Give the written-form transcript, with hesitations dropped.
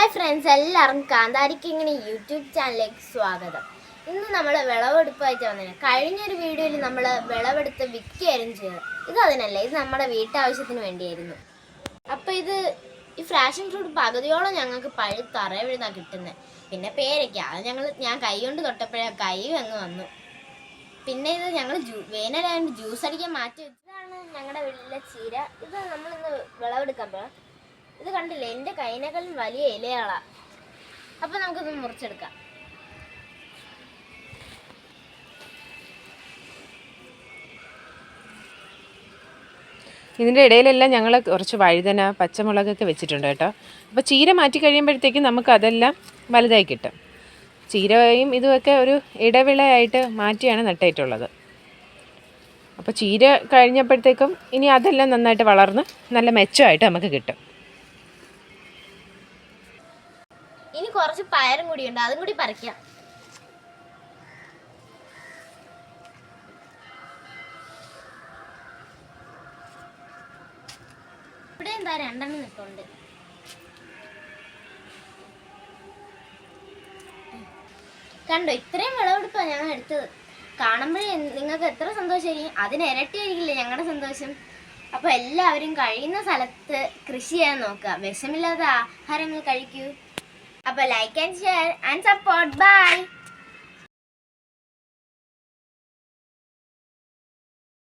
Hi friends, എല്ലാവർക്കും കാന്താരി Kingini YouTube ചാനലിലേക്ക് സ്വാഗതം. ഇന്ന് നമ്മൾ വിളവെടുപ്പായിട്ട് വന്നത്. കഴിഞ്ഞൊരു വീഡിയോയിൽ നമ്മൾ വിളവെടുത്ത് വിൽക്കുകയായിരുന്നു ചെയ്തത്. ഇത് അതിനല്ല, ഇത് നമ്മുടെ വീട്ടാവശ്യത്തിന് വേണ്ടിയായിരുന്നു. അപ്പോൾ ഇത് ഈ ഫ്രാഷൻ ഫ്രൂട്ട് പകുതിയോളം ഞങ്ങൾക്ക് പഴുത്തറവിഴുന്നാണ് കിട്ടുന്നത്. പിന്നെ പേരയ്ക്ക അത് ഞാൻ കൈ കൊണ്ട് തൊട്ടപ്പോഴേ കൈ അങ്ങ് വന്നു. പിന്നെ ഇത് ഞങ്ങൾ വേനലായതുകൊണ്ട് ജ്യൂസ് അടിക്കാൻ മാറ്റി വെച്ചതാണ്. ഞങ്ങളുടെ വീട്ടിലെ ചീര. ഇത് നമ്മളിന്ന് വിളവെടുക്കാൻ പോകാം. ഇത് കണ്ടില്ലേ, എൻ്റെ കൈനേക്കാളും വലിയ ഇലയാളാ. അപ്പം നമുക്കിത് മുറിച്ചെടുക്കാം. ഇതിൻ്റെ ഇടയിലെല്ലാം ഞങ്ങൾ കുറച്ച് വഴുതന, പച്ചമുളകൊക്കെ വെച്ചിട്ടുണ്ട് കേട്ടോ. അപ്പോൾ ചീര മാറ്റി കഴിയുമ്പോഴത്തേക്കും നമുക്ക് അതെല്ലാം വലുതായി കിട്ടും. ചീരയും ഇതുമൊക്കെ ഒരു ഇടവിളയായിട്ട് മാറ്റിയാണ് നട്ടിട്ടുള്ളത്. അപ്പോൾ ചീര കഴിഞ്ഞപ്പോഴത്തേക്കും ഇനി അതെല്ലാം നന്നായിട്ട് വളർന്ന് നല്ല മെച്ചമായിട്ട് നമുക്ക് കിട്ടും. ഇനി കുറച്ച് പയറും കൂടിയുണ്ട്, അതും കൂടി പറിക്കാം. ഇവിടെ എന്താ രണ്ടെണ്ണം നിൽക്കുന്നുണ്ട്. കണ്ടോ, ഇത്രയും വിളവെടുപ്പാണ് ഞങ്ങൾ എടുത്തത്. കാണുമ്പോഴേ നിങ്ങൾക്ക് എത്ര സന്തോഷമായിരിക്കും, അതിന് ഇരട്ടിയായിരിക്കില്ലേ ഞങ്ങളുടെ സന്തോഷം. അപ്പോൾ എല്ലാവരും കഴിയുന്ന സ്ഥലത്ത് കൃഷി ചെയ്യാൻ നോക്കുക. വിഷമില്ലാത്ത ആഹാരങ്ങൾ കഴിക്കൂ. അപ്പോൾ like and share and support. By.